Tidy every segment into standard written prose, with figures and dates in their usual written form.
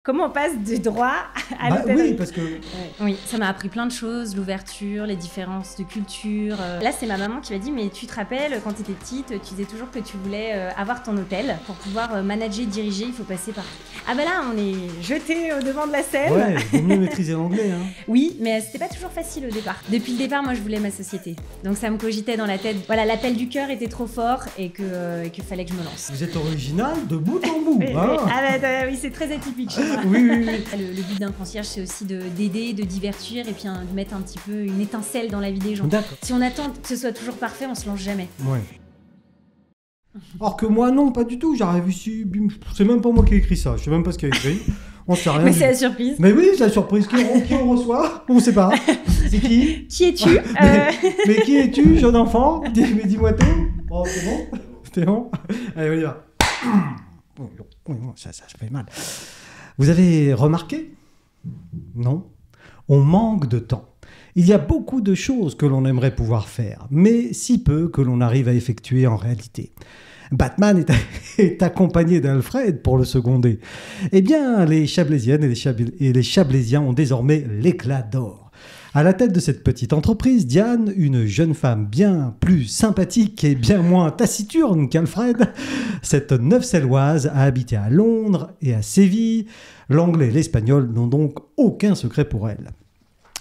Comment on passe du droit à l'hôtellerie? Oui, parce que... Oui, ça m'a appris plein de choses, l'ouverture, les différences de culture. Là, c'est ma maman qui m'a dit, mais tu te rappelles, quand tu étais petite, tu disais toujours que tu voulais avoir ton hôtel. Pour pouvoir manager, diriger, il faut passer par... Ah bah là, on est jeté au devant de la scène. Ouais, il vaut mieux maîtriser l'anglais. Hein. Oui, mais c'était pas toujours facile au départ. Depuis le départ, moi, je voulais ma société. Donc ça me cogitait dans la tête. Voilà, l'appel du cœur était trop fort et qu'il fallait que je me lance. Vous êtes original de bout en bout. Oui, hein. oui. Ah bah, oui, c'est très atypique chez moi. Oui. Le but d'un concierge, c'est aussi d'aider, de divertir et puis de mettre un petit peu une étincelle dans la vie des gens. D'accord. Si on attend que ce soit toujours parfait, on se lance jamais. Ouais. Alors que moi, non, pas du tout. J'arrive ici, bim, c'est même pas moi qui ai écrit ça. Je sais même pas ce qu'il a écrit. On sait rien. Mais c'est la surprise. Mais oui, c'est la surprise. Qui on reçoit? On sait pas. C'est qui? Qui es-tu? mais qui es-tu, jeune enfant? Mais dis-moi tout. Bon, c'est bon? C'est bon? Allez, on y va. Ça fait mal. Vous avez remarqué? Non? On manque de temps. Il y a beaucoup de choses que l'on aimerait pouvoir faire, mais si peu que l'on arrive à effectuer en réalité. Batman est accompagné d'Alfred pour le seconder. Eh bien, les Chablaisiennes et les Chablaisiens ont désormais l'éclat d'or. À la tête de cette petite entreprise, Diane, une jeune femme bien plus sympathique et bien moins taciturne qu'Alfred, cette Neuf-Selloise a habité à Londres et à Séville. L'anglais et l'espagnol n'ont donc aucun secret pour elle.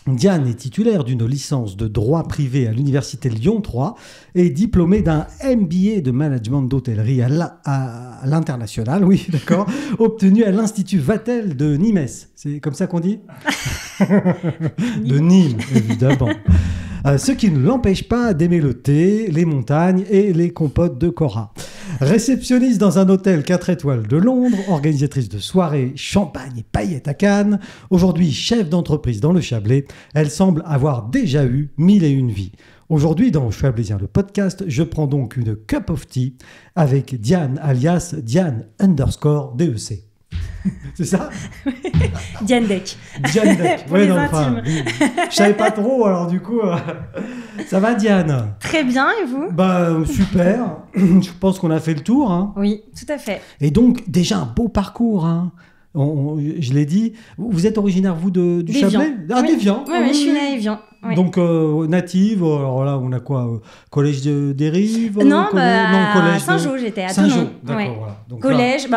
Diane est titulaire d'une licence de droit privé à l'université Lyon 3 et diplômée d'un MBA de management d'hôtellerie à l'international, oui, d'accord, obtenu à l'Institut Vatel de Nîmes. C'est comme ça qu'on dit? De Nîmes, évidemment. Ce qui ne l'empêche pas d'aimer le thé, les montagnes et les compotes de Cora. Réceptionniste dans un hôtel 4 étoiles de Londres, organisatrice de soirées, champagne et paillettes à Cannes, aujourd'hui chef d'entreprise dans le Chablais, elle semble avoir déjà eu 1001 vies. Aujourd'hui, dans Chablaisien le podcast, je prends donc une cup of tea avec Diane, alias Diane _DEC. C'est ça? Diane Deck. Diane Deck. Pour les intimes. Je savais pas trop, alors du coup... Ça va, Diane? Très bien, et vous? Super. Je pense qu'on a fait le tour. Hein. Oui, tout à fait. Et donc, déjà un beau parcours. Hein. Je l'ai dit. Vous êtes originaire, vous, du Chablais? Ah, oui. d'Évian. Oui, je suis née à Évian. Oui. Donc, native, alors là, on a quoi? Collège des Rives? Non, collège à Saint-Jean, j'étais à Saint-Jean, Thonon. d'accord, Ouais. voilà. Donc, collège,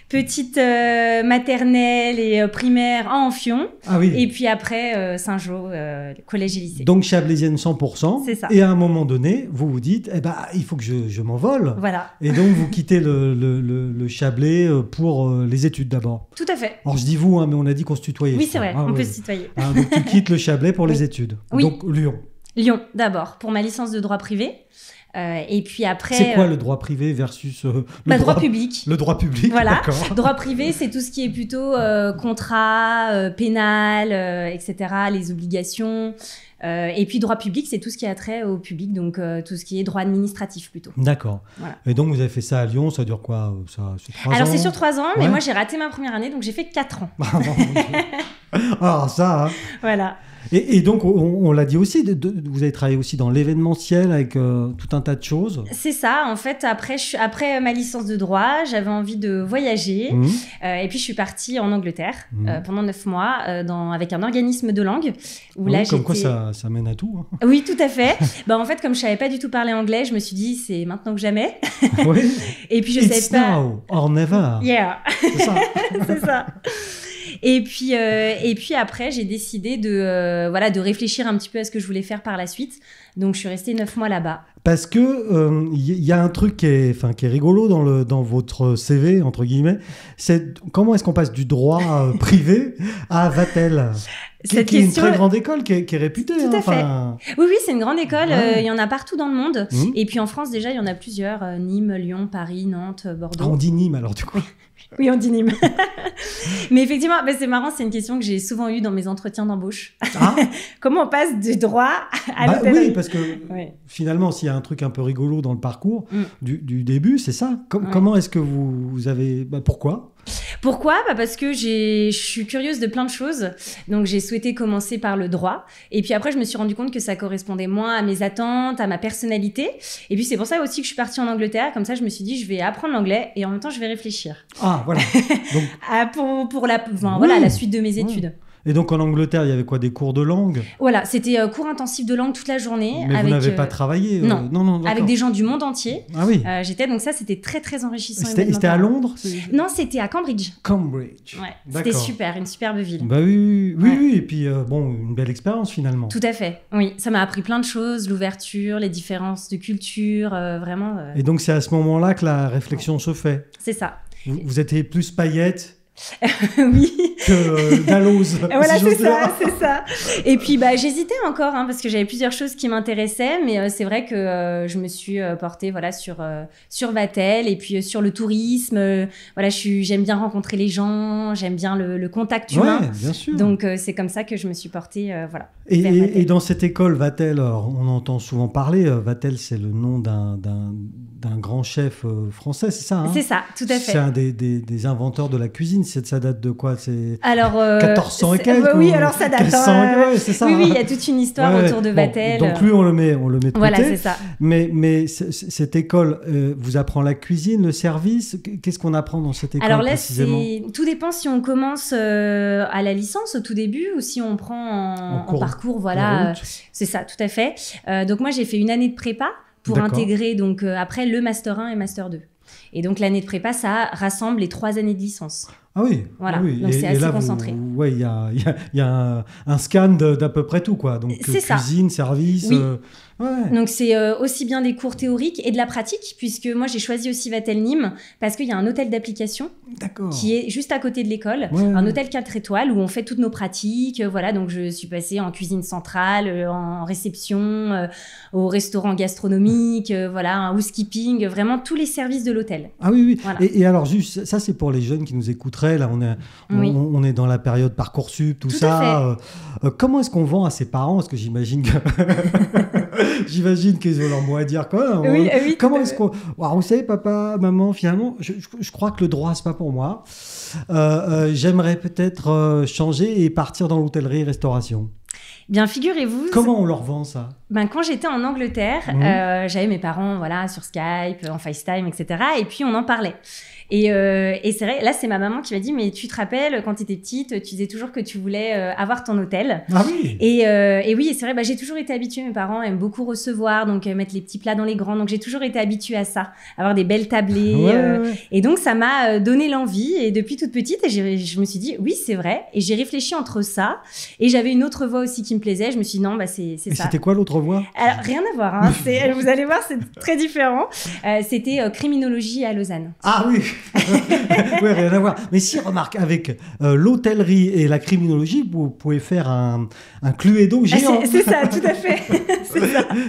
petite maternelle et primaire à Amphion. Ah oui. Et puis après, Saint-Jean, collège et lycée. Donc, chablaisienne 100%. C'est ça. Et à un moment donné, vous vous dites, il faut que je m'envole. Voilà. Et donc, vous quittez le Chablais pour les études d'abord. Tout à fait. Alors, je dis vous, hein, mais on a dit qu'on se tutoyait. Oui, c'est vrai, on peut se tutoyer. Donc, tu quittes le Chablais pour les études. Oui. Donc, Lyon. Lyon, d'abord, pour ma licence de droit privé. Et puis après... C'est quoi le droit privé versus le droit public? Le droit public, voilà. D'accord. Droit privé, c'est tout ce qui est plutôt contrat, pénal, etc., les obligations. Et puis droit public, c'est tout ce qui a trait au public, donc tout ce qui est droit administratif plutôt. D'accord. Voilà. Et donc, vous avez fait ça à Lyon, ça dure quoi? C'est 3 ans? Alors, c'est sur 3 ans, mais Ouais. moi, j'ai raté ma première année, donc j'ai fait 4 ans. Alors, ça... Hein. Voilà. Et donc, on l'a dit aussi, vous avez travaillé aussi dans l'événementiel avec tout un tas de choses. C'est ça, en fait, après ma licence de droit, j'avais envie de voyager. Et puis, je suis partie en Angleterre pendant 9 mois avec un organisme de langue. Où là, comme quoi, ça mène à tout. Hein. Oui, tout à fait. En fait, comme je savais pas du tout parler anglais, je me suis dit, c'est maintenant que jamais. Oui. Et puis, je It's savais pas... now or never. Yeah. C'est ça. C'est ça. Et puis après, j'ai décidé de réfléchir un petit peu à ce que je voulais faire par la suite. Donc, je suis restée 9 mois là-bas. Parce que y a un truc qui est rigolo dans votre CV, entre guillemets, c'est comment est-ce qu'on passe du droit privé à Vatel, qui est une très grande école, qui est réputée. Tout à fait. Oui, c'est une grande école. Ouais. Il y en a partout dans le monde. Et puis en France, déjà, il y en a plusieurs. Nîmes, Lyon, Paris, Nantes, Bordeaux. Ah, on dit Nîmes, alors, du coup. Oui, on dit Nîmes. Mais effectivement, c'est marrant, c'est une question que j'ai souvent eue dans mes entretiens d'embauche. Ah. Comment on passe du droit à l'hôtellerie? Oui, parce que finalement, s'il y a un truc un peu rigolo dans le parcours du début, c'est ça. Comment est-ce que vous avez... pourquoi? Pourquoi? Parce que je suis curieuse de plein de choses. Donc, j'ai souhaité commencer par le droit. Et puis après, je me suis rendu compte que ça correspondait moins à mes attentes, à ma personnalité. Et puis, c'est pour ça aussi que je suis partie en Angleterre. Comme ça, je me suis dit, je vais apprendre l'anglais et en même temps, je vais réfléchir. Ah, voilà. Donc... pour voilà, la suite de mes études. Et donc en Angleterre, il y avait quoi, des cours de langue? Voilà, c'était cours intensifs de langue toute la journée. Mais vous n'avez pas travaillé Non, avec des gens du monde entier. Ah oui. Donc ça, c'était très très enrichissant. C'était à Londres? Non, c'était à Cambridge. Cambridge. Ouais, c'était super, une superbe ville. Bah oui. Et puis une belle expérience finalement. Tout à fait. Oui, ça m'a appris plein de choses, l'ouverture, les différences de culture, vraiment. Et donc c'est à ce moment-là que la réflexion se fait. C'est ça. Vous étiez plus paillettes? Oui. Que Dalloz. Voilà, c'est ça. Et puis, j'hésitais encore, parce que j'avais plusieurs choses qui m'intéressaient, mais c'est vrai que je me suis portée sur Vatel et puis sur le tourisme. Voilà, j'aime bien rencontrer les gens, j'aime bien le contact humain. Ouais, bien sûr. Donc, c'est comme ça que je me suis portée, voilà. Et dans cette école Vatel, alors, on entend souvent parler, Vatel, c'est le nom d'un grand chef français, c'est ça, hein? C'est ça, tout à fait. C'est un des inventeurs de la cuisine. Ça date de quoi? C'est alors 1400 et quelques? Oui, alors ça date. C'est ça. Oui, il y a toute une histoire autour de Vatel. Donc lui, on le met de côté. Voilà, c'est ça. Mais cette école vous apprend la cuisine, le service. Qu'est-ce qu'on apprend dans cette école? Alors là, précisément? tout dépend si on commence à la licence au tout début ou si on prend en parcours. Voilà, c'est ça, tout à fait. Donc moi, j'ai fait une année de prépa pour intégrer donc après le master 1 et master 2. Et donc l'année de prépa, ça rassemble les 3 années de licence. Ah oui. Voilà. Oui. Donc c'est assez concentré. Oui, il y a un scan d'à peu près tout, quoi. Donc cuisine, service. Oui. Ouais. Donc c'est aussi bien des cours théoriques et de la pratique, puisque moi j'ai choisi aussi Vatel Nîmes parce qu'il y a un hôtel d'application qui est juste à côté de l'école, un hôtel 4 étoiles où on fait toutes nos pratiques. Voilà, donc je suis passée en cuisine centrale, en réception, au restaurant gastronomique, voilà, un housekeeping, vraiment tous les services de l'hôtel. Ah oui. Voilà. Et alors juste, ça c'est pour les jeunes qui nous écouteraient. Là, on est dans la période Parcoursup, tout ça. Comment est-ce qu'on vend à ses parents? Parce que j'imagine qu'ils ont leur mot à dire quand même. Oui, comment est-ce qu'on... Vous savez, papa, maman, finalement, je crois que le droit, c'est pas pour moi. J'aimerais peut-être changer et partir dans l'hôtellerie-restauration. Bien, figurez-vous... Comment on leur vend ça? Quand j'étais en Angleterre, j'avais mes parents sur Skype, en FaceTime, etc. Et puis, on en parlait. Et c'est vrai, là, c'est ma maman qui m'a dit, mais tu te rappelles, quand tu étais petite, tu disais toujours que tu voulais avoir ton hôtel. Ah oui. Et oui, c'est vrai, j'ai toujours été habituée, mes parents aiment beaucoup recevoir, donc mettre les petits plats dans les grands. Donc, j'ai toujours été habituée à ça, avoir des belles tablées. Ouais. Et donc, ça m'a donné l'envie. Et depuis toute petite, je me suis dit, oui, c'est vrai. Et j'ai réfléchi entre ça. Et j'avais une autre voie aussi qui me plaisait. Je me suis dit, non, c'est ça. Et c'était quoi l'autre voie? Alors, rien à voir. Hein. Vous allez voir, c'est très différent. C'était criminologie à Lausanne. Ah oui. Oui, rien à voir. Mais si, remarque, avec l'hôtellerie et la criminologie, vous pouvez faire un Cluedo géant. C'est ça, tout à fait.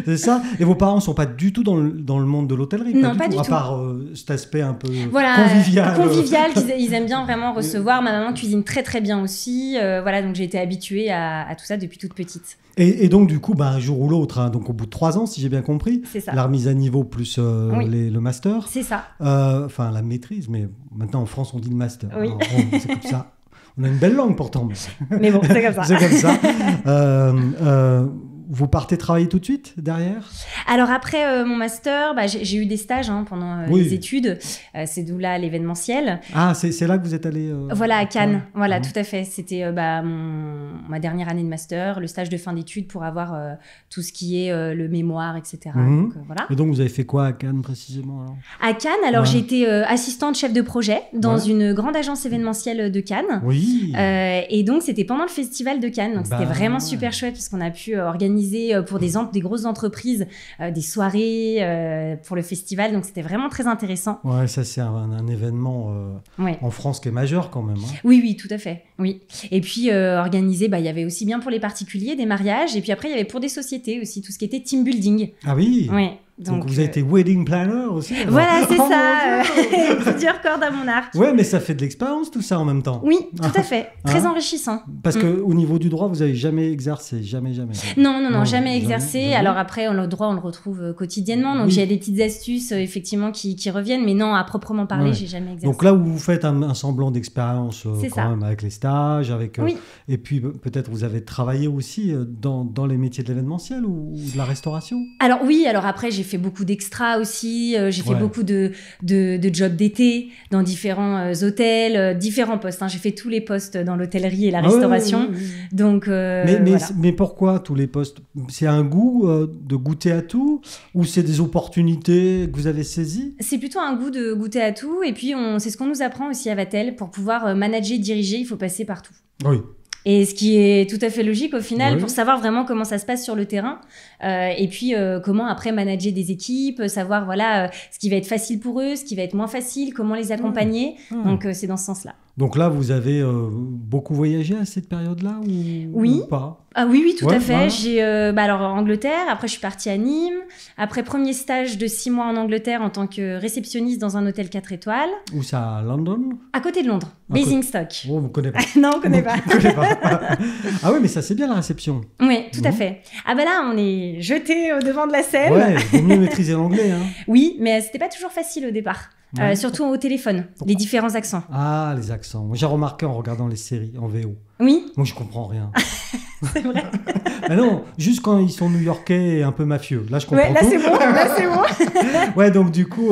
C'est ça. Et vos parents ne sont pas du tout dans le monde de l'hôtellerie? Non, pas du tout. À part cet aspect un peu convivial. Convivial, ils aiment bien vraiment recevoir. Ma maman cuisine très très bien aussi. Voilà, donc j'ai été habituée à tout ça depuis toute petite. Et donc, du coup, un jour ou l'autre, donc au bout de 3 ans, si j'ai bien compris, la remise à niveau plus le master. C'est ça. Enfin, la maîtrise, mais maintenant en France, on dit le master. Oui. Alors, c'est comme ça. On a une belle langue pourtant. Mais bon, c'est comme ça. C'est comme ça. Vous partez travailler tout de suite derrière? Alors après mon master, j'ai eu des stages pendant les études. C'est d'où là l'événementiel. Ah, c'est là que vous êtes allé Voilà, à Cannes. Voilà, tout à fait. C'était ma dernière année de master, le stage de fin d'études pour avoir tout ce qui est le mémoire, etc. Donc, voilà. Et donc vous avez fait quoi à Cannes précisément alors? À Cannes, j'ai été assistante chef de projet dans une grande agence événementielle de Cannes. Oui. Et donc c'était pendant le festival de Cannes. Donc c'était vraiment super chouette parce qu'on a pu organiser pour des grosses entreprises des soirées pour le festival, donc c'était vraiment très intéressant. Ouais, ça c'est un événement en France qui est majeur quand même. Hein. Oui, tout à fait. Oui. Et puis organisé, il y avait aussi bien pour les particuliers des mariages, et puis après il y avait pour des sociétés aussi tout ce qui était team building. Ah oui. Oui. Donc vous avez été wedding planner aussi alors. Voilà, c'est Oh, ça. mon Dieu. Plusieurs cordes à mon arc. Ouais, mais ça fait de l'expérience tout ça en même temps. Oui, tout à fait. Très Hein enrichissant. Parce que au niveau du droit, vous avez jamais exercé, jamais. Non, jamais exercé. jamais. Alors après, le droit, on le retrouve quotidiennement. Donc Oui. il y a des petites astuces, effectivement, qui reviennent. Mais non, à proprement parler, Ouais. j'ai jamais exercé. Donc là où vous faites un semblant d'expérience C'est quand ça. même avec les stages, avec Oui. et puis peut-être vous avez travaillé aussi dans les métiers de l'événementiel ou de la restauration. Alors oui, alors après, j'ai fait beaucoup d'extras aussi. J'ai fait Ouais. beaucoup de jobs d'été dans différents hôtels, différents postes. Hein. J'ai fait tous les postes dans l'hôtellerie et la Ah ouais, restauration. ouais. Donc voilà. Mais pourquoi tous les postes? C'est un goût de goûter à tout ou c'est des opportunités que vous avez saisies? C'est plutôt un goût de goûter à tout. Et puis, c'est ce qu'on nous apprend aussi à Vatel. Pour pouvoir manager, diriger, il faut passer partout. Oui. Et ce qui est tout à fait logique au final Oui. pour savoir vraiment comment ça se passe sur le terrain et puis comment après manager des équipes, savoir voilà ce qui va être facile pour eux, ce qui va être moins facile, comment les accompagner. Ouais. Donc c'est dans ce sens-là. Donc là, vous avez beaucoup voyagé à cette période-là Oui. ou pas? Ah oui, tout Ouais, à fait. voilà. J'ai alors Angleterre, après je suis partie à Nîmes, après premier stage de 6 mois en Angleterre en tant que réceptionniste dans un hôtel 4 étoiles, Ou ça à London? à côté de Londres, À côté. Basingstoke. Oh, vous connaissez pas. Non, on connaît pas. Vous connaissez pas. Ah oui, mais ça c'est bien la réception. Oui, tout à Mhm. fait. Ah bah là, on est jeté au devant de la scène. Ouais, vaut mieux maîtriser l'anglais. Hein. Oui, mais c'était pas toujours facile au départ. Ouais. Surtout au téléphone, les différents accents. Ah, les accents. Moi, j'ai remarqué en regardant les séries en VO. Oui, Moi, je comprends rien. c'est vrai. Mais non, juste quand ils sont new-yorkais et un peu mafieux. Là, je comprends Ouais, là tout. c'est bon, là c'est bon. Ouais, donc du coup,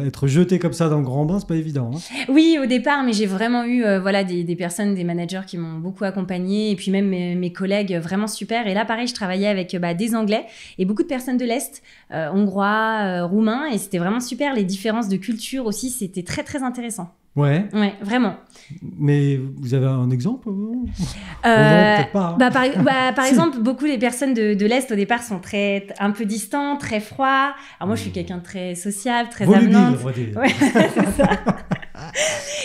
être jeté comme ça dans le grand bain, c'est pas évident. Hein. Oui, au départ, mais j'ai vraiment eu voilà, des personnes, des managers qui m'ont beaucoup accompagnée, et puis même mes collègues vraiment super. Et là, pareil, je travaillais avec des Anglais et beaucoup de personnes de l'Est, Hongrois, Roumains, et c'était vraiment super. Les différences de culture aussi, c'était très très intéressant. Ouais, Ouais, vraiment. mais vous avez un exemple non, Euh, peut-être pas. Hein. par Si. exemple, beaucoup des personnes de l'Est au départ sont un peu distants, très froids. Alors moi, je suis quelqu'un de très sociable, très Volubile, avenante. on va dire. Ouais, c'est ça.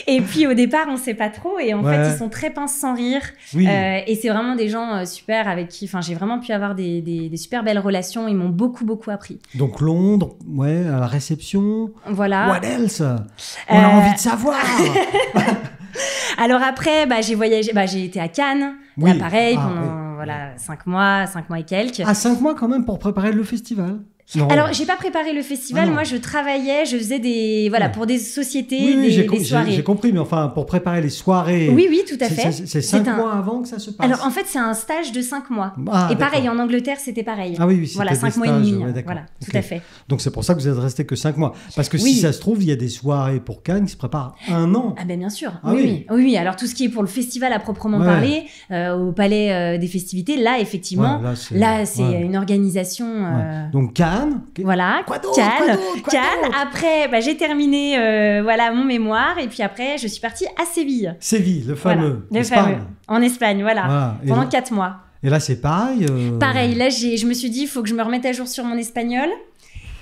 Et puis au départ, on sait pas trop, et en Ouais. fait, ils sont très pinces sans rire. Oui. Et c'est vraiment des gens super avec qui, enfin, j'ai vraiment pu avoir des super belles relations. Ils m'ont beaucoup appris. Donc Londres, ouais, à la réception. Voilà. What else? On a envie de savoir. Alors après, j'ai voyagé, j'ai été à Cannes. Oui. Là, pareil, Ah, pendant voilà 5 mois et quelques. À 5 mois quand même pour préparer le festival. Non. Alors, j'ai pas préparé le festival. Ah non. Moi, je travaillais, je faisais Ouais. pour des sociétés, Oui, des soirées. j'ai compris, mais enfin, pour préparer les soirées. Oui, tout à fait. C'est 5 mois avant que ça se passe. Alors, en fait, c'est un stage de 5 mois. Ah, Et pareil, d'accord. en Angleterre, c'était pareil. Ah oui, Voilà, c'était 5 mois et des demi. stages, ouais, hein. d'accord. Voilà, Ok. tout à fait. Donc c'est pour ça que vous êtes resté que 5 mois. Parce que Oui. si ça se trouve, il y a des soirées pour Cannes qui se préparent 1 an. Ah ben bien sûr. Ah oui. Oui. Alors, tout ce qui est pour le festival à proprement Ouais. parler, au palais des festivités, là, effectivement, Ouais, là, c'est ouais. une organisation. Ouais. Donc Cannes. Voilà, Quoi d'autre, Cannes. quoi d'autre, quoi Cannes. d'autre Après, j'ai terminé mon mémoire, et puis après, je suis partie à Séville. Séville, le fameux. Voilà, le Espagne. fameux. En Espagne, voilà. Voilà. Et Pendant là- 4 mois. Et là, c'est pareil. Pareil, là, je me suis dit, il faut que je me remette à jour sur mon espagnol.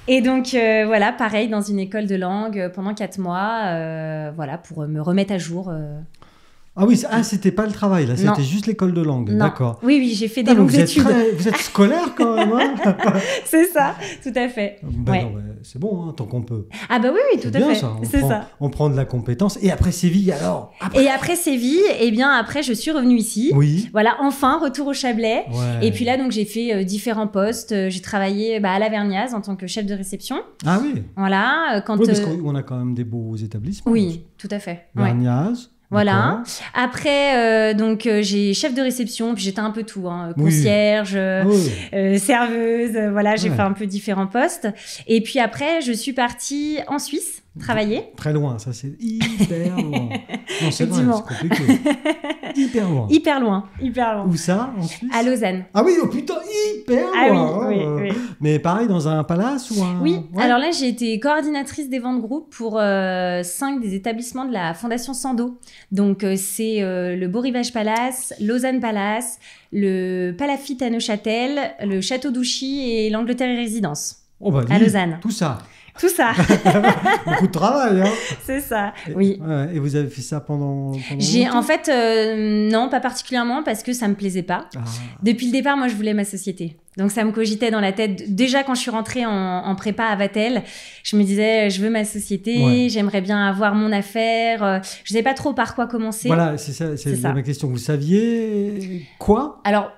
Et donc, voilà, pareil, dans une école de langue pendant 4 mois, voilà, pour me remettre à jour. Ah oui, c'était pas le travail, là, Non. c'était juste l'école de langue. Non. D'accord. Oui, j'ai fait Ah, des mais longues vous êtes études. vous êtes scolaire quand même. Hein. C'est ça, tout à fait. Ben Ouais. non, ouais, c'est bon, hein, tant qu'on peut. Ah bah oui, tout C'est à bien fait. ça. C'est prend, ça. On prend de la compétence. Et après Séville, alors Et après Séville, après, je suis revenue ici. Oui. Voilà, enfin, retour au Chablais. Ouais. Et puis là, donc, j'ai fait différents postes. J'ai travaillé à la Vergnaz en tant que chef de réception. Ah oui. Voilà, quand... Oui, parce qu'on a quand même des beaux établissements. Oui, tout à fait. Ouais. Vergnaz. Voilà. d'accord. Après, j'ai chef de réception, puis j'étais un peu tout, hein, Oui. concierge, Ah oui. serveuse, voilà, j'ai Ouais. fait un peu différents postes. Et puis après, je suis partie en Suisse travailler. Très loin, ça c'est hyper loin. Non, c'est vrai, Effectivement. c'est compliqué. Hyper loin. Hyper loin, hyper loin. Où ça, en Suisse? À Lausanne. Ah oui, oh putain, hyper Ah loin. oui, hein. oui, oui. Mais pareil, dans un palace ou un... Oui, Ouais. alors là, j'ai été coordinatrice des ventes groupes pour 5 des établissements de la Fondation Sando. Donc, c'est le Beau Rivage Palace, Lausanne Palace, le Palafite à Neuchâtel, le Château d'Ouchy et l'Angleterre et Résidence. Oh, bah, à dis, Lausanne. Tout ça. Tout ça, Beaucoup de travail, hein. c'est ça, oui. Ouais, et vous avez fait ça pendant J'ai longtemps en fait non, pas particulièrement parce que ça me plaisait pas. Ah. Depuis le départ, moi je voulais ma société. Donc ça me cogitait dans la tête. Déjà quand je suis rentrée en prépa à Vatel, je me disais je veux ma société, j'aimerais bien avoir mon affaire. Je savais pas trop par quoi commencer. Voilà, c'est ça ma question. Vous saviez quoi? Alors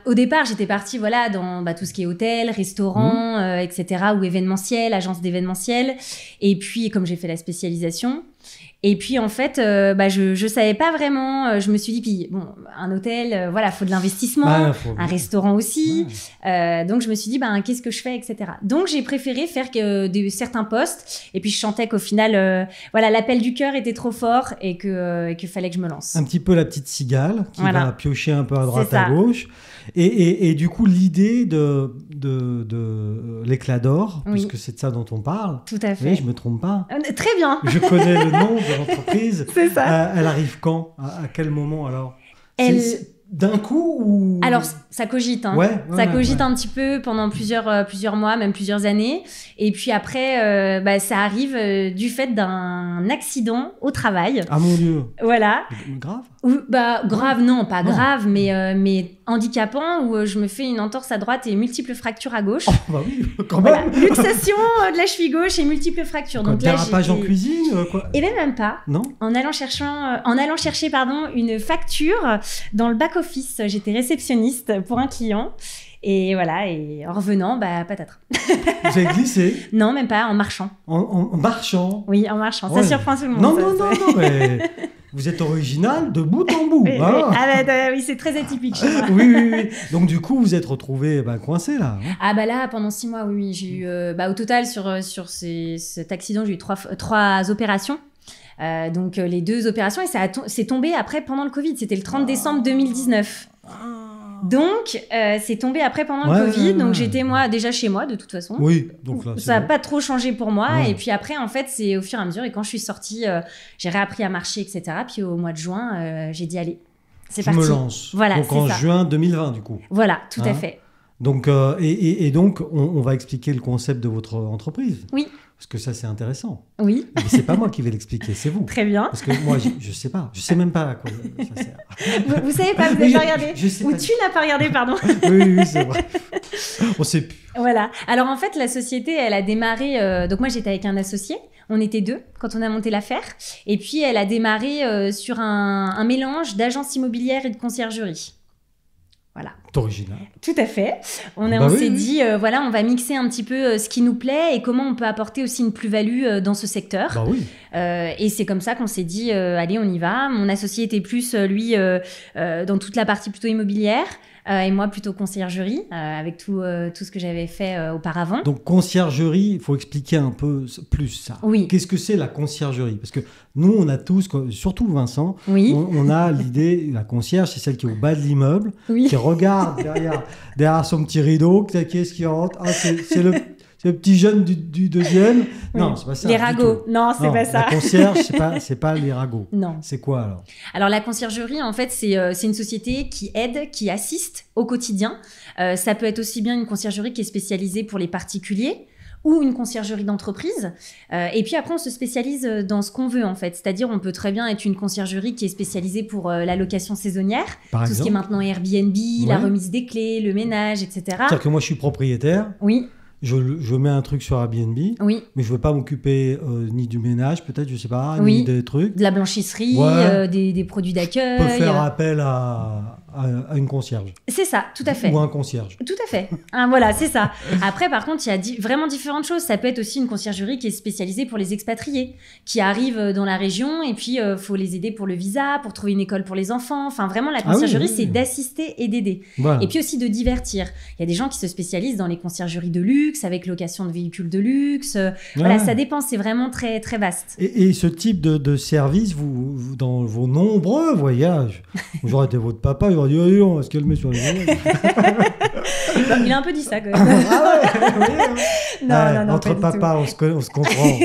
au départ j'étais partie dans tout ce qui est hôtel, restaurant, etc. ou événementiel, agence d'événementiel. Et puis comme j'ai fait la spécialisation. Et puis en fait, je savais pas vraiment. Je me suis dit, puis bon, un hôtel, faut de l'investissement, un restaurant aussi. Donc je me suis dit, qu'est-ce que je fais, etc. Donc j'ai préféré faire certains postes. Et puis je sentais qu'au final, l'appel du cœur était trop fort et qu'il fallait que je me lance. Un petit peu la petite cigale qui va piocher un peu à droite, à gauche. Et du coup, l'idée de l'éclat d'or, puisque c'est de ça dont on parle. Tout à fait. Oui, je me trompe pas. Très bien. Je connais le nom de l'entreprise. C'est ça. Elle arrive quand? À quel moment alors? D'un coup ou... Alors, ça cogite. Ça cogite un petit peu pendant plusieurs mois, même plusieurs années. Et puis après, ça arrive du fait d'un accident au travail. Ah mon Dieu. Voilà. Grave? Grave, non, pas grave, mais handicapant, où je me fais une entorse à droite et multiples fractures à gauche. Oh, oui, quand même. Luxation de la cheville gauche et multiples fractures. Donc là, dérapage en cuisine, quoi. Et même pas. Non. En allant chercher une facture dans le back-office. J'étais réceptionniste pour un client. Et voilà, et en revenant, patatras. Vous avez glissé? Non, même pas, en marchant. En marchant? Oui, en marchant. Ça surprend tout le monde. Non, mais... Vous êtes original de bout en bout. Oui, oui, c'est très atypique chez moi. oui. Donc du coup, vous êtes retrouvé coincé là. Là, pendant 6 mois, oui. J'ai eu, au total, sur cet accident, j'ai eu 3 opérations. Donc les 2 opérations, et c'est tombé après pendant le Covid. C'était le 30 décembre 2019. Donc, c'est tombé après pendant le Covid. Donc, j'étais, moi, déjà chez moi, de toute façon. Oui, donc là, ça n'a pas trop changé pour moi. Et puis après, en fait, c'est au fur et à mesure. Et quand je suis sortie, j'ai réappris à marcher, etc. Puis au mois de juin, j'ai dit, allez, c'est parti. Je me lance. Voilà, donc, en juin 2020, du coup. Voilà, tout à fait. Donc, et donc, on va expliquer le concept de votre entreprise. Oui. Parce que ça, c'est intéressant. Oui. Mais c'est pas moi qui vais l'expliquer, c'est vous. Très bien. Parce que moi, je sais pas. Je sais même pas à quoi ça sert. Vous savez pas, vous n'avez pas regardé. Ou tu n'as pas regardé, pardon. oui, c'est vrai. On sait plus. Voilà. Alors, en fait, la société, elle a démarré... donc, moi, j'étais avec un associé. On était 2 quand on a monté l'affaire. Et puis, elle a démarré sur un mélange d'agence immobilière et de conciergerie. Voilà. C'est original. Tout à fait. On s'est dit, on va mixer un petit peu ce qui nous plaît et comment on peut apporter aussi une plus-value dans ce secteur. Bah oui. Et c'est comme ça qu'on s'est dit, allez, on y va. Mon associé était plus, lui, dans toute la partie plutôt immobilière. Et moi, plutôt conciergerie, avec tout ce que j'avais fait auparavant. Donc, conciergerie, il faut expliquer un peu plus ça. Oui. Qu'est-ce que c'est la conciergerie? Parce que nous, on a tous, surtout Vincent, on a l'idée, la concierge, c'est celle qui est au bas de l'immeuble, qui regarde derrière son petit rideau, qu'est-ce qui rentre? Ah, c'est le petit jeune du deuxième. Non, c'est pas ça. Les ragots. Non, c'est pas ça. La concierge, c'est pas les ragots. Non. C'est quoi alors? Alors la conciergerie, en fait, c'est une société qui aide, qui assiste au quotidien. Ça peut être aussi bien une conciergerie qui est spécialisée pour les particuliers ou une conciergerie d'entreprise. Et puis après, on se spécialise dans ce qu'on veut, en fait. C'est-à-dire, on peut très bien être une conciergerie qui est spécialisée pour la location saisonnière, tout ce qui est maintenant Airbnb, la remise des clés, le ménage, etc. C'est-à-dire que moi, je suis propriétaire. Oui. Je mets un truc sur Airbnb, mais je ne veux pas m'occuper ni du ménage, peut-être, je ne sais pas, ni des trucs. De la blanchisserie, des produits d'accueil. Je peux faire appel à une concierge. C'est ça, tout à fait. Ou un concierge. Tout à fait. Voilà, c'est ça. Après, par contre, il y a vraiment différentes choses. Ça peut être aussi une conciergerie qui est spécialisée pour les expatriés, qui arrivent dans la région et puis il faut les aider pour le visa, pour trouver une école pour les enfants. Enfin, vraiment, la conciergerie, c'est d'assister et d'aider. Voilà. Et puis aussi de divertir. Il y a des gens qui se spécialisent dans les conciergeries de luxe, avec location de véhicules de luxe. Voilà, ça dépend. C'est vraiment très, très vaste. Et ce type de service, vous, dans vos nombreux voyages, j'aurais été votre papa, il aurait dit, oh, on va se calmer sur les voyages. Il a un peu dit ça, quand même. Non, entre papa, on se comprend.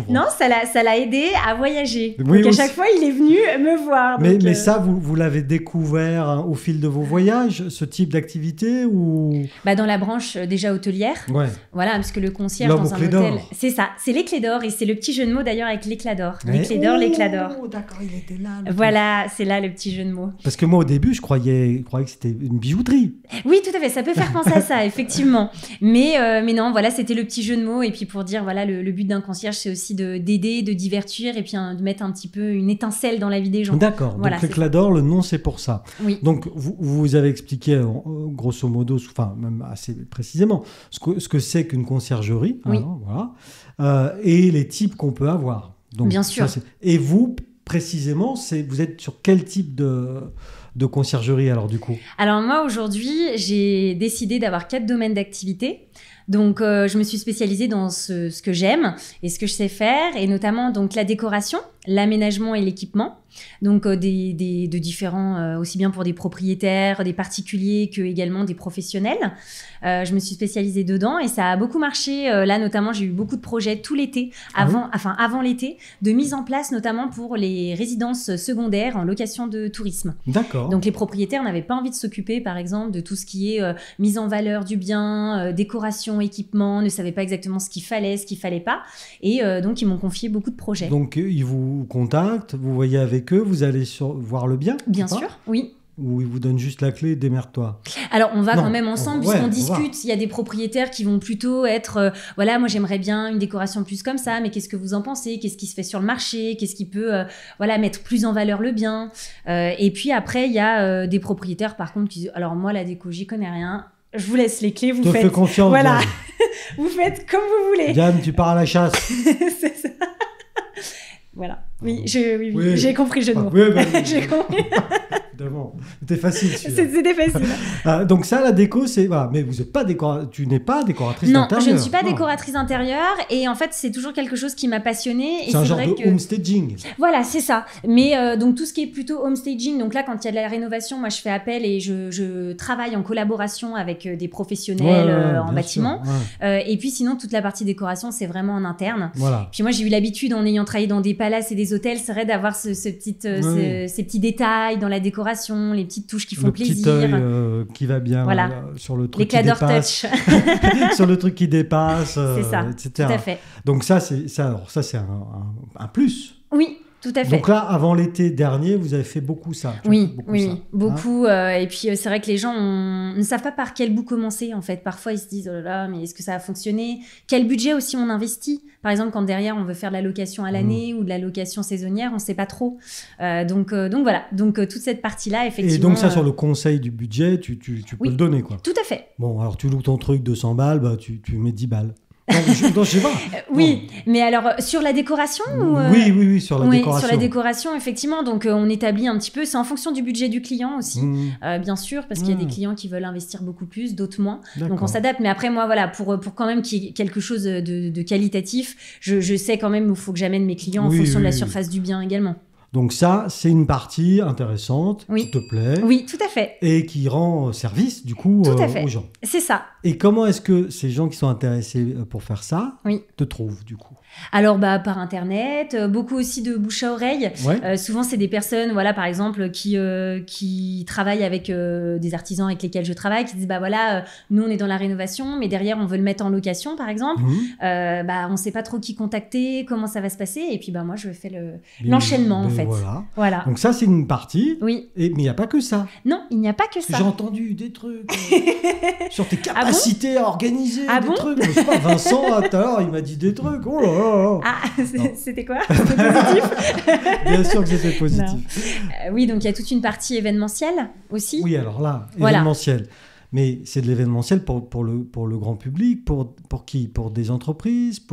Non, ça l'a aidé à voyager. Donc à chaque fois, il est venu me voir. Mais ça, vous l'avez découvert au fil de vos voyages, ce type d'activité ou... Dans la branche déjà hôtelière. Ouais. Voilà, parce que le concierge dans un hôtel... C'est ça, c'est les clés d'or. Et c'est le petit jeu de mots d'ailleurs avec l'éclat d'or. Les clés d'or, l'éclat d'or. Oh, d'accord, il était là. Voilà, c'est là le petit jeu de mots. Parce que moi, au début, je croyais que c'était une bijouterie. Oui, tout à fait. ça peut faire penser à ça, effectivement. Mais non, voilà, c'était le petit jeu de mots. Et puis pour dire, voilà, le but d'un concierge, c'est aussi d'aider, de divertir et puis de mettre un petit peu une étincelle dans la vie des gens. D'accord. Voilà, donc l'éclat d'or, le nom, c'est pour ça. Oui. Donc vous avez expliqué, grosso modo, enfin même assez précisément, ce que c'est qu'une conciergerie. Oui. Hein, voilà. Et les types qu'on peut avoir. Donc, bien sûr. Et vous, précisément, vous êtes sur quel type de conciergerie alors du coup? Alors moi aujourd'hui j'ai décidé d'avoir 4 domaines d'activité. Donc je me suis spécialisée dans ce que j'aime et ce que je sais faire, et notamment donc la décoration, l'aménagement et l'équipement. Donc de différents, aussi bien pour des propriétaires, des particuliers que également des professionnels. Je me suis spécialisée dedans et ça a beaucoup marché. Là notamment j'ai eu beaucoup de projets tout l'été, avant l'été, de mise en place notamment pour les résidences secondaires en location de tourisme. D'accord. Donc les propriétaires n'avaient pas envie de s'occuper par exemple de tout ce qui est mise en valeur du bien, décoration, équipement, ne savaient pas exactement ce qu'il fallait pas, et donc ils m'ont confié beaucoup de projets. Donc ils vous contactent, vous voyez avec eux, vous allez voir le bien? Bien sûr, oui. Ou ils vous donnent juste la clé, démerde-toi? Alors on va quand même ensemble, puisqu'on discute. Il y a des propriétaires qui vont plutôt être voilà, moi j'aimerais bien une décoration plus comme ça, mais qu'est-ce que vous en pensez? Qu'est-ce qui se fait sur le marché? Qu'est-ce qui peut voilà, mettre plus en valeur le bien? Et puis après il y a des propriétaires par contre qui disent alors moi la déco j'y connais rien, je vous laisse les clés, vous faites. Je te fais confiance. Voilà. Vous faites comme vous voulez. Diane, tu pars à la chasse. C'est ça. Voilà. Oui, j'ai compris le jeu de mots. Oui, j'ai compris. Évidemment. C'était facile. C'était facile. Donc ça, la déco, c'est... Voilà. Mais vous êtes pas tu n'es pas décoratrice d'intérieur. Non, je ne suis pas décoratrice d'intérieur. Et en fait, c'est toujours quelque chose qui m'a passionnée. C'est un genre de homestaging. Voilà, c'est ça. Mais donc tout ce qui est plutôt homestaging, donc là, quand il y a de la rénovation, moi, je fais appel et je travaille en collaboration avec des professionnels en bâtiment. Et puis sinon, toute la partie décoration, c'est vraiment en interne. Voilà. Puis moi, j'ai eu l'habitude, en ayant travaillé dans des palaces et des hôtels, c'est vrai d'avoir ces petits détails dans la décoration, les petites touches qui font plaisir. Le petit œil qui va bien sur le truc qui dépasse. Sur le truc qui dépasse, c'est ça, etc. Tout à fait. Donc ça, c'est un plus. Oui. Tout à fait. Donc là, avant l'été dernier, vous avez fait beaucoup ça. Beaucoup. Et puis, c'est vrai que les gens ne savent pas par quel bout commencer, en fait. Parfois, ils se disent, oh là là, mais est-ce que ça va fonctionner? Quel budget aussi on investit? Par exemple, quand derrière, on veut faire de la location à l'année ou de la location saisonnière, on ne sait pas trop. Donc voilà. Donc, toute cette partie-là, effectivement... Et donc ça, sur le conseil du budget, tu peux le donner, quoi. Tout à fait. Bon, alors tu loues ton truc 200 balles, bah, tu mets 10 balles. Non, je sais pas. Oui, mais alors sur la décoration ou Oui, sur la décoration. Sur la décoration, effectivement. Donc on établit un petit peu, c'est en fonction du budget du client aussi, bien sûr, parce qu'il y a des clients qui veulent investir beaucoup plus, d'autres moins. Donc on s'adapte. Mais après, moi, voilà, pour quand même qu'il y ait quelque chose de qualitatif, je sais quand même où il faut que j'amène mes clients en fonction de la surface du bien également. Donc ça, c'est une partie intéressante qui te plaît. Oui, tout à fait. Et qui rend service, du coup, aux gens. C'est ça. Et comment est-ce que ces gens qui sont intéressés pour faire ça te trouvent, du coup? Alors, par Internet, beaucoup aussi de bouche à oreille. Souvent, c'est des personnes, voilà, par exemple, qui travaillent avec des artisans avec lesquels je travaille, qui disent, nous, on est dans la rénovation, mais derrière, on veut le mettre en location, par exemple. On ne sait pas trop qui contacter, comment ça va se passer. Et puis, moi, je fais l'enchaînement, en fait. Voilà. Donc ça, c'est une partie. Oui. Mais il n'y a pas que ça. Non, il n'y a pas que ça. J'ai entendu des trucs sur tes capacités à organiser des trucs. Je sais pas, Vincent, tout à l'heure, il m'a dit des trucs. Oh là là. Ah, c'était quoi? C'était positif? Bien sûr que c'était positif. Oui, donc il y a toute une partie événementielle aussi. Oui, alors là, événementiel. Mais c'est de l'événementiel pour le grand public, pour qui? Pour des entreprises,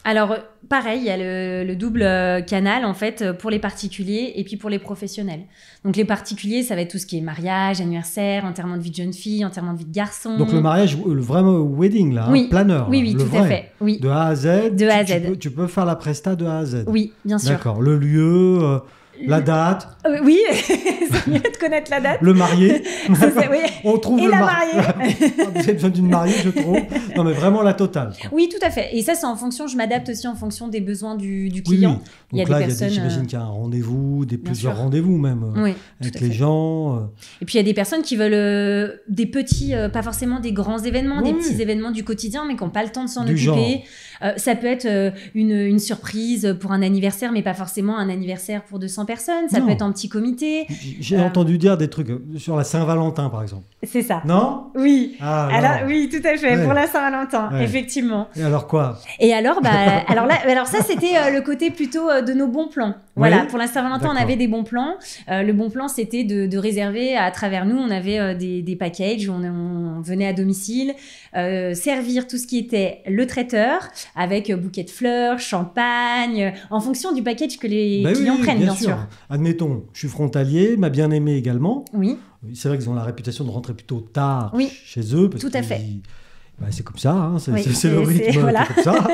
Alors, pareil, il y a le double canal, en fait, pour les particuliers et puis pour les professionnels. Donc, les particuliers, ça va être tout ce qui est mariage, anniversaire, enterrement de vie de jeune fille, enterrement de vie de garçon. Donc, le mariage, le vrai wedding, là, planeur. Oui, tout à fait. Oui. De A à Z. De A à Z. Tu peux faire la presta de A à Z. Oui, bien sûr. D'accord. Le lieu... La date. Oui, c'est mieux de connaître la date. Le marié. Oui. On trouve et le la mariée. Vous avez besoin d'une mariée, je trouve. Non, mais vraiment la totale. Quoi. Oui, tout à fait. Et ça, c'est en fonction, je m'adapte aussi en fonction des besoins du client. Oui. Il y a des personnes... J'imagine qu'il y a un rendez-vous, plusieurs rendez-vous même, avec les gens. Et puis, il y a des personnes qui veulent des petits, pas forcément des grands événements, des petits événements du quotidien, mais qui n'ont pas le temps de s'en occuper. Ça peut être une surprise pour un anniversaire, mais pas forcément un anniversaire pour 200 personnes. Ça Non. peut être en petit comité. J'ai entendu dire des trucs sur la Saint-Valentin, par exemple. C'est ça. Non? Oui. Ah, Alors, oui, tout à fait, Ouais. pour la Saint-Valentin, Ouais. effectivement. Et alors quoi? Et alors, alors ça, c'était le côté plutôt de nos bons plans. Voilà, Oui. pour la Saint-Valentin, on D'accord. avait des bons plans. Le bon plan, c'était de réserver à travers nous, on avait des packages où on venait à domicile, servir tout ce qui était le traiteur, avec bouquet de fleurs, champagne, en fonction du package que les Bah oui, clients prennent, bien sûr. Admettons, je suis frontalier, ma bien-aimée également. Oui, C'est vrai qu'ils ont la réputation de rentrer plutôt tard Oui. chez eux. Parce Tout à fait. Bah, c'est comme ça, hein, c'est Oui, c'est le c'est- rythme, voilà. c'est comme ça.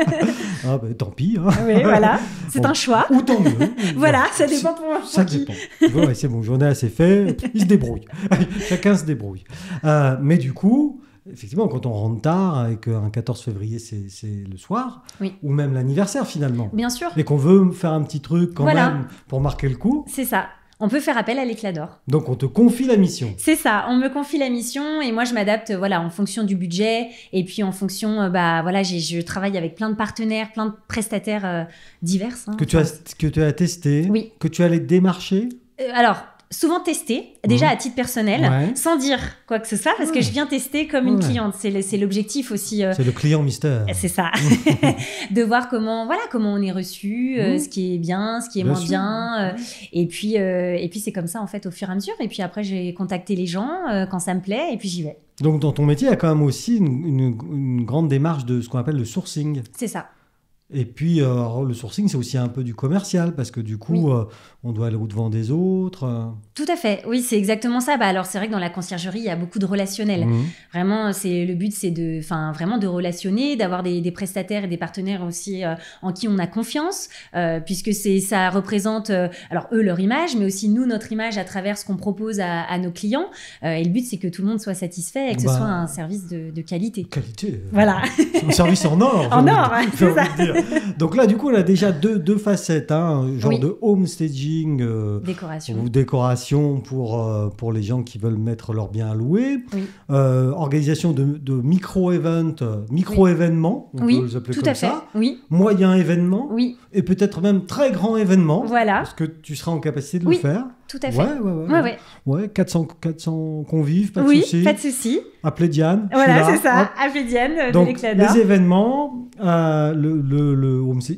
Ah, bah, tant pis. Hein. oui, voilà, c'est Bon. un choix. Ou tant mieux. Voilà, ça dépend pour Ça qui. dépend. Ouais, c'est bon, j'en ai assez fait. Ils se débrouillent. Chacun se débrouille. Mais du coup, effectivement, quand on rentre tard et qu'un 14 février, c'est le soir, Oui. ou même l'anniversaire finalement, Bien sûr, et qu'on veut faire un petit truc quand Voilà. même pour marquer le coup, c'est ça. On peut faire appel à l'éclat d'or. donc on te confie la mission. C'est ça, on me confie la mission et moi je m'adapte voilà, en fonction du budget et puis en fonction, voilà, je travaille avec plein de partenaires, plein de prestataires divers. Hein. Que tu as testé, Oui. que tu as allé démarcher. Alors, souvent testé, déjà à titre personnel, Ouais. sans dire quoi que ce soit, parce que Ouais. je viens tester comme une Ouais. cliente. C'est l'objectif aussi. C'est le client mystère. C'est ça, de voir comment on est reçu, ce qui est bien, ce qui est Bien moins sûr. bien, et puis c'est comme ça en fait au fur et à mesure. Et puis après j'ai contacté les gens quand ça me plaît, et puis j'y vais. Donc dans ton métier, il y a quand même aussi une grande démarche de ce qu'on appelle le sourcing. C'est ça. Et puis le sourcing, c'est aussi un peu du commercial, parce que du coup, Oui. on doit aller au-devant des autres. Tout à fait, oui, c'est exactement ça. Alors c'est vrai que dans la conciergerie, il y a beaucoup de relationnel. Mhm. Vraiment, le but, c'est vraiment de relationner, d'avoir des prestataires et des partenaires aussi en qui on a confiance, puisque ça représente, alors eux, leur image, mais aussi nous, notre image à travers ce qu'on propose à nos clients. Et le but, c'est que tout le monde soit satisfait et que ce Bah, soit un service de qualité. Qualité. Voilà. Un service en or. En j'ai or, envie de- ouais, j'ai c'est envie ça. de dire. Donc là, du coup, on a déjà deux facettes, hein, genre Oui. de home staging Décoration. ou décoration pour les gens qui veulent mettre leurs biens à louer, Oui. organisation de micro-événements, on Oui, peut les appeler tout comme à fait. ça, Oui, moyen événement, oui, et peut-être même très grand événement, voilà, parce que tu seras en capacité de Oui. le faire. tout à fait. Ouais. Ouais, 400 convives, pas de Oui, souci. pas de souci. Appelez Diane. je Voilà, suis là, c'est ça. hop. Appelez Diane de Donc, l'éclat d'or. les événements,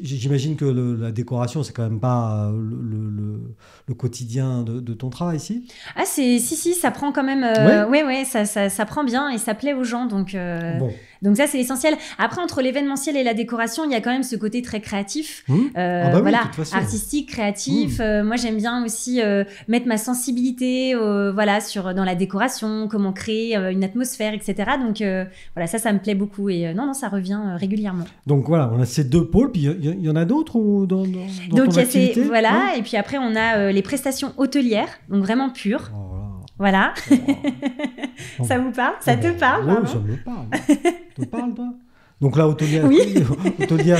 j'imagine que la décoration, c'est quand même pas le quotidien de ton travail ici. Ah, si, ça prend quand même. Ouais, ça prend bien et ça plaît aux gens. Donc, Bon. donc ça, c'est l'essentiel. Après, entre l'événementiel et la décoration, il y a quand même ce côté très créatif. Ah bah oui, Voilà, de toute façon. artistique, créatif. Moi, j'aime bien aussi mettre ma sensibilité voilà, dans la décoration, comment créer une atmosphère, etc. Donc, voilà, ça me plaît beaucoup. Et non, ça revient régulièrement. Donc voilà, on a ces deux pôles, puis il y en a d'autres dans Donc, ton il y a activité. voilà. Ouais. Et puis après, on a les prestations hôtelières, donc vraiment pures. Oh là. Voilà. Oh. Ça vous parle? Ça te parle? Oui, pardon ça me parle. Ça te parle, toi? Donc là, hôtelière, Oui. hôtelière,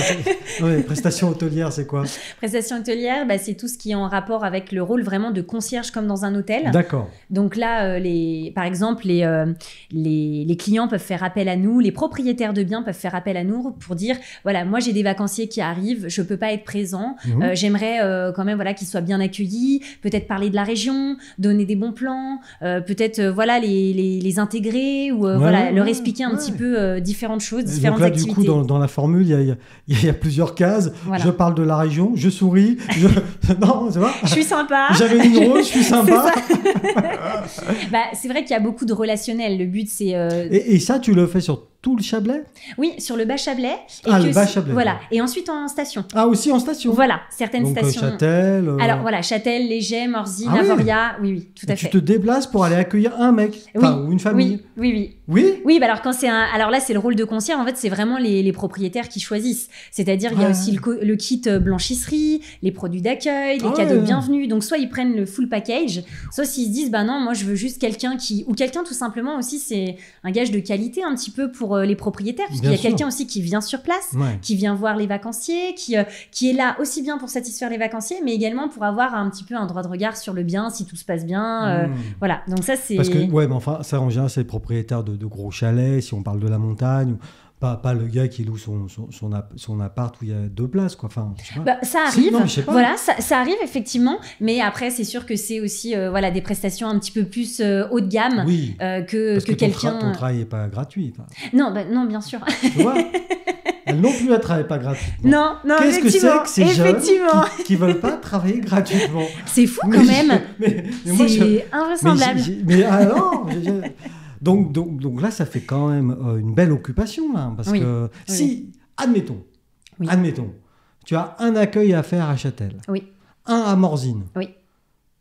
prestations hôtelières, c'est quoi? Prestation hôtelière, c'est tout ce qui est en rapport avec le rôle vraiment de concierge comme dans un hôtel. D'accord. Donc là, par exemple, les clients peuvent faire appel à nous, les propriétaires de biens peuvent faire appel à nous pour dire, voilà, moi j'ai des vacanciers qui arrivent, je peux pas être présent, Mhm. j'aimerais quand même voilà, qu'ils soient bien accueillis, peut-être parler de la région, donner des bons plans, peut-être voilà, les intégrer ou voilà, leur expliquer un petit peu différentes choses, Et différentes donc là, activités. du coup, dans la formule, il y a plusieurs cases. Voilà. Je parle de la région, je souris. Non, c'est vrai. Je suis sympa. J'avais une rose, je suis sympa. C'est vrai qu'il y a beaucoup de relationnel. Le but, c'est... Et ça, tu le fais sur tout le Chablais? Oui, sur le Bas-Chablais. Le Bas-Chablais. Voilà. Et ensuite en station. Ah, aussi en station. Voilà, certaines Donc stations. Châtel. Alors voilà, Châtel, Léger, Morzy, Ah oui. Navoria. Oui, tout à Tu fait. te déplaces pour aller accueillir un mec, enfin, ou une famille. Oui. Oui. Oui, alors quand c'est alors là c'est le rôle de concierge. En fait, c'est vraiment les propriétaires qui choisissent. C'est-à-dire il y a aussi le kit blanchisserie, les produits d'accueil, les cadeaux de bienvenue. Donc soit ils prennent le full package, soit s'ils se disent bah non, moi je veux juste quelqu'un quelqu'un tout simplement aussi, c'est un gage de qualité un petit peu pour les propriétaires, puisqu'il y a quelqu'un aussi qui vient sur place, qui vient voir les vacanciers, qui est là aussi bien pour satisfaire les vacanciers, mais également pour avoir un petit peu un droit de regard sur le bien, si tout se passe bien. Voilà. Donc ça c'est. Parce que mais enfin ça en général c'est les propriétaires de gros chalets, si on parle de la montagne, Pas le gars qui loue son appart où il y a 2 places, quoi. Enfin, je sais pas. Bah, ça Si, arrive, non, mais je sais pas. voilà, ça arrive effectivement, mais après c'est sûr que c'est aussi voilà, des prestations un petit peu plus haut de gamme Oui, que parce que quelqu'un... ton travail n'est pas gratuit. Enfin, Non, bien sûr. tu vois, elles non plus, elles ne travaillent pas gratuitement. Non, Qu'est-ce que c'est que ces jeunes effectivement. qui veulent pas travailler gratuitement? C'est fou quand même. Mais moi, C'est invraisemblable. mais alors, donc là, ça fait quand même une belle occupation, là, parce Oui, que oui. si, admettons, tu as un accueil à faire à Châtel, Oui. un à Morzine, Oui.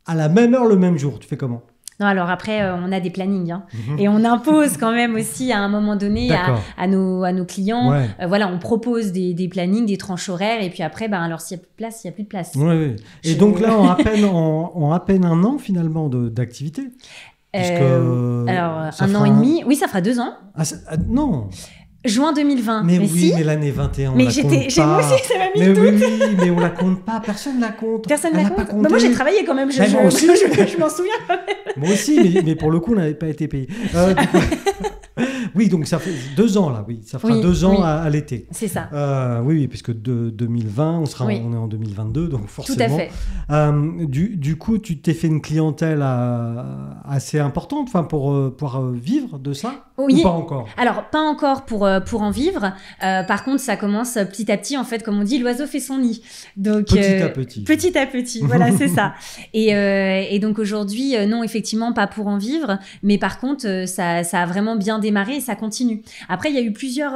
à la même heure, le même jour, tu fais comment? Non, alors après, on a des plannings, hein. Et on impose quand même aussi à un moment donné à nos clients. Ouais. Voilà, on propose des plannings, des tranches horaires, et puis après, ben, alors s'il n'y a plus de place, il n'y a plus de place. Ouais. Et donc là, en à peine un an finalement d'activité. Alors, un an et demi, oui, ça fera 2 ans. Non. Juin 2020. Mais oui, si. mais l'année 21, on Mais la compte pas. moi aussi, ça m'a mis Mais le doute. oui, mais on la compte pas. Personne la compte. Personne Elle ne la l'a pas compte. Bah, moi, j'ai travaillé quand même. Mais moi aussi. Je m'en souviens quand même. Moi aussi, mais pour le coup, on n'avait pas été payé. Du coup, oui, donc ça fait 2 ans là, oui. Ça fera 2 ans à l'été. C'est ça. Oui, puisque 2020, on est en 2022, donc forcément. Tout à fait. Du coup, tu t'es fait une clientèle assez importante, enfin, pour pouvoir vivre de ça. Oui. Ou pas encore? Alors, pas encore pour en vivre. Par contre, ça commence petit à petit. En fait, comme on dit, l'oiseau fait son nid. Donc, petit à petit. Petit à petit, voilà, c'est ça. Et donc aujourd'hui, non, effectivement, pas pour en vivre. Mais par contre, ça a vraiment bien démarré et ça continue. Après, il y a eu plusieurs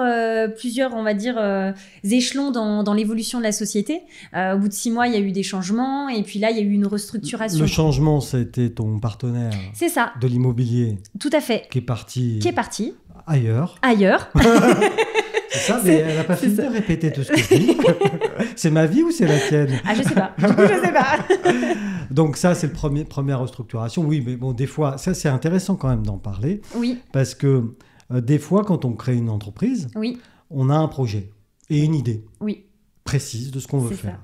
on va dire, échelons dans l'évolution de la société. Au bout de 6 mois, il y a eu des changements. Et puis là, il y a eu une restructuration. Le changement, c'était ton partenaire C'est ça. de l'immobilier Tout à fait. qui est parti Ailleurs. C'est ça, mais elle n'a pas fini de répéter tout ce que je dis. C'est ma vie ou c'est la tienne? Ah, je sais pas. Du coup, je sais pas. Donc ça, c'est première restructuration. Oui, mais bon, des fois, ça, c'est intéressant quand même d'en parler. Oui. Parce que des fois, quand on crée une entreprise, oui. on a un projet et une idée précise de ce qu'on veut faire.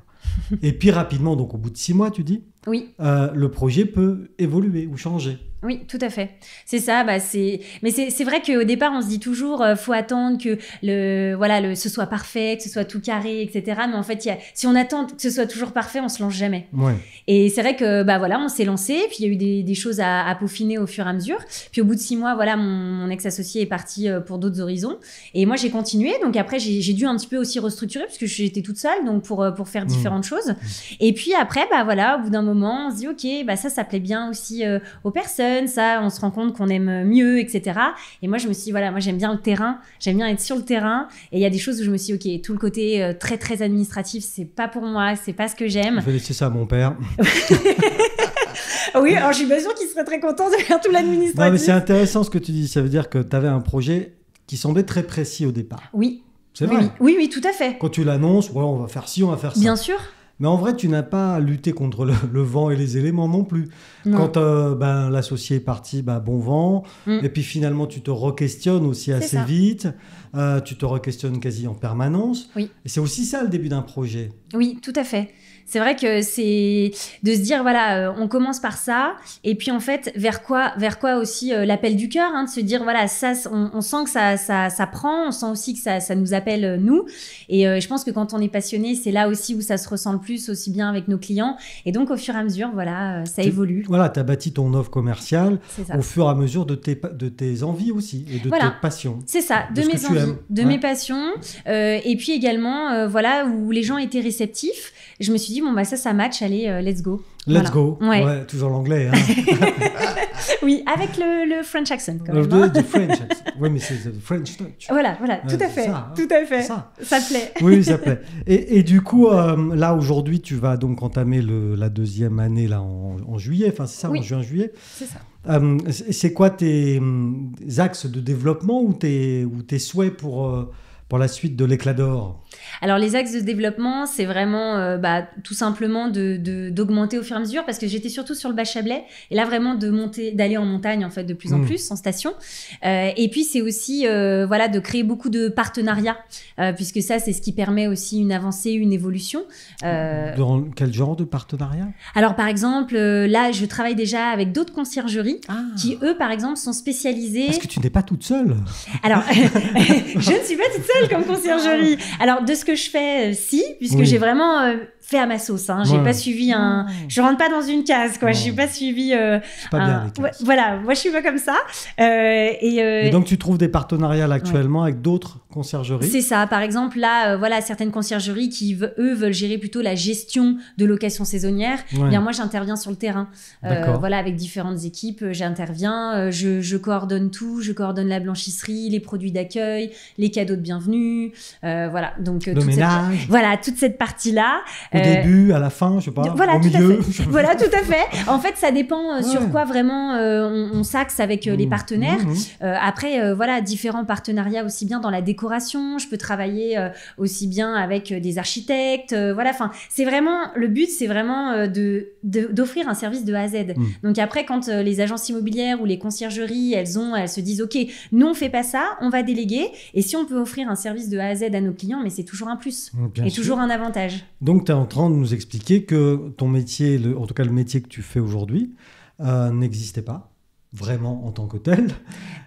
Et puis rapidement, donc au bout de 6 mois, tu dis, le projet peut évoluer ou changer. Oui, tout à fait. C'est ça. Mais c'est vrai qu'au départ, on se dit toujours, faut attendre que ce soit parfait, que ce soit tout carré, etc. Mais en fait, si on attend que ce soit toujours parfait, on se lance jamais. Ouais. Et c'est vrai que on s'est lancé. Puis il y a eu des choses à peaufiner au fur et à mesure. Puis au bout de 6 mois, mon ex-associé est parti pour d'autres horizons. Et moi, j'ai continué. Donc après, j'ai dû un petit peu aussi restructurer parce que j'étais toute seule, donc pour faire différentes choses. Et puis après, au bout d'un moment, on se dit, ok, ça plaît bien aussi aux personnes. Ça, on se rend compte qu'on aime mieux, etc. Et moi, je me suis dit, moi, j'aime bien le terrain, j'aime bien être sur le terrain. Et il y a des choses où je me suis dit, ok, tout le côté très, très administratif, c'est pas pour moi, c'est pas ce que j'aime. Je vais laisser ça à mon père. Oui, alors je suis pas sûre qu'il serait très content de faire tout l'administratif. Non, mais c'est intéressant ce que tu dis. Ça veut dire que tu avais un projet qui semblait très précis au départ. Oui. C'est vrai. Oui, tout à fait. Quand tu l'annonces, on va faire ci, on va faire ça. Bien sûr. Mais en vrai, tu n'as pas lutté contre le vent et les éléments non plus. Non. Quand l'associé est parti, bon vent. Et puis finalement, tu te re-questionnes aussi assez vite. Tu te re-questionnes quasi en permanence. Oui. Et c'est aussi ça le début d'un projet. Oui, tout à fait. C'est vrai que c'est de se dire, on commence par ça. Et puis en fait, vers quoi aussi l'appel du cœur, de se dire, ça, on sent que ça prend. On sent aussi que ça nous appelle, nous. Et je pense que quand on est passionné, c'est là aussi où ça se ressent le plus, aussi bien avec nos clients. Et donc, au fur et à mesure, ça évolue. Voilà, tu as bâti ton offre commerciale au fur et à mesure de tes envies aussi et de tes passions. C'est ça, de mes envies, mes passions. Et puis également, où les gens étaient réceptifs. Je me suis dit, ça match, allez, let's go. Let's go. Ouais, toujours l'anglais. Oui, avec le French accent quand même. Le French accent. Oui, mais c'est le French touch. Voilà, tout à fait. Ça, tout à fait. Ça plaît. Oui, ça plaît. Et du coup, là, aujourd'hui, tu vas donc entamer la 2e année là, en juillet. Enfin, c'est ça, en juin-juillet. C'est ça. C'est quoi tes axes de développement ou tes souhaits pour pour la suite de l'éclat d'or? Alors les axes de développement, c'est vraiment tout simplement d'augmenter au fur et à mesure, parce que j'étais surtout sur le Bas-Chablais, et là vraiment d'aller en montagne en fait de plus en plus, en station. Et puis c'est aussi de créer beaucoup de partenariats, puisque ça c'est ce qui permet aussi une avancée, une évolution. Dans quel genre de partenariat? Alors par exemple, là je travaille déjà avec d'autres conciergeries qui eux par exemple sont spécialisés. Parce que tu n'es pas toute seule. Alors je ne suis pas toute seule comme conciergerie. Alors de ce que je fais, puisque j'ai vraiment fait à ma sauce. J'ai pas suivi je rentre pas dans une case, quoi. J'ai pas suivi. C'est pas bien les cases. Voilà, moi je suis pas comme ça. Et donc tu trouves des partenariats là, actuellement avec d'autres conciergeries? C'est ça. Par exemple, là, certaines conciergeries qui eux veulent gérer plutôt la gestion de location saisonnière. Bien moi j'interviens sur le terrain. Avec différentes équipes, j'interviens. Je coordonne tout. Je coordonne la blanchisserie, les produits d'accueil, les cadeaux de bienvenue. Donc toute cette partie là. Au début, à la fin, je sais pas, au milieu. Voilà, tout à fait. En fait, ça dépend sur quoi vraiment on s'axe avec les partenaires. Après, différents partenariats aussi bien dans la décoration. Je peux travailler aussi bien avec des architectes. C'est vraiment le but, c'est vraiment d'offrir un service de A à Z. Donc après, quand les agences immobilières ou les conciergeries, elles se disent, ok, nous on fait pas ça, on va déléguer. Et si on peut offrir un service de A à Z à nos clients, mais c'est toujours un plus et toujours un avantage. Donc, tu es en train de nous expliquer que ton métier, en tout cas le métier que tu fais aujourd'hui, n'existait pas vraiment en tant que tel.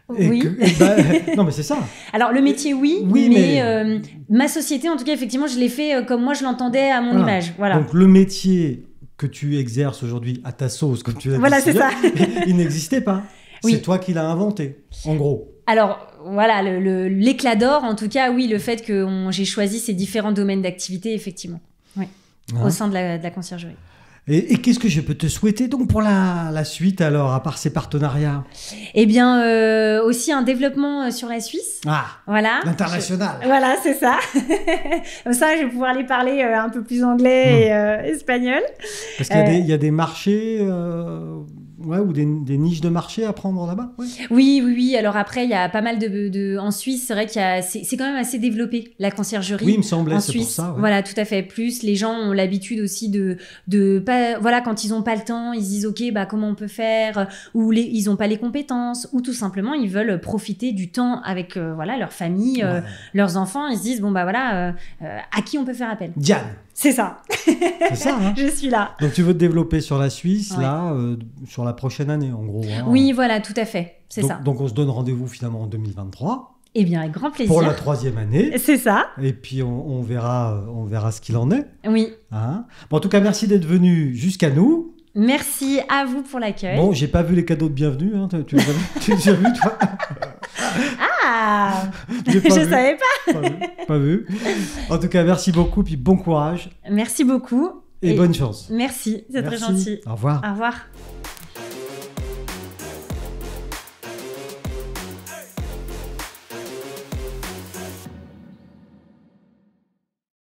Oui. Non, mais c'est ça. Alors, le métier, oui mais ma société, en tout cas, effectivement, je l'ai fait comme moi je l'entendais à mon image. Voilà. Donc, le métier que tu exerces aujourd'hui à ta sauce, comme tu l'as dit, c'est ça. il n'existait pas. Oui. C'est toi qui l'as inventé, en gros. Alors, voilà, l'éclat d'or, en tout cas, oui, le fait que j'ai choisi ces différents domaines d'activité, effectivement. Oui. Au sein de la conciergerie. Et qu'est-ce que je peux te souhaiter donc pour la suite alors, à part ces partenariats? Eh bien, aussi un développement sur la Suisse. Voilà. L'international. Voilà, c'est ça. Comme ça, je vais pouvoir aller parler un peu plus anglais et espagnol. Parce qu'il y a des marchés... ou des niches de marché à prendre là-bas. Oui. Alors après, il y a pas mal en Suisse, c'est vrai c'est quand même assez développé, la conciergerie. Oui, il me semblait, en c'est Suisse. pour ça. Voilà, tout à fait. Plus, les gens ont l'habitude aussi quand ils n'ont pas le temps, ils se disent, ok, comment on peut faire, ou ils n'ont pas les compétences, ou tout simplement, ils veulent profiter du temps avec leur famille, leurs enfants. Ils se disent, à qui on peut faire appel? Diane. C'est ça. C'est ça, hein. Je suis là. Donc, tu veux te développer sur la Suisse, sur la prochaine année, en gros. Oui, voilà, tout à fait. C'est ça. Donc, on se donne rendez-vous finalement en 2023. Eh bien, avec grand plaisir. Pour la 3e année. C'est ça. Et puis, on verra ce qu'il en est. Oui. En tout cas, merci d'être venu jusqu'à nous. Merci à vous pour l'accueil. Bon, j'ai pas vu les cadeaux de bienvenue. Tu les as vus? Tu les as vus, toi? Je savais pas. Pas vu. En tout cas, merci beaucoup, puis bon courage. Merci beaucoup. Et bonne chance. Merci, c'est très gentil. Au revoir. Au revoir.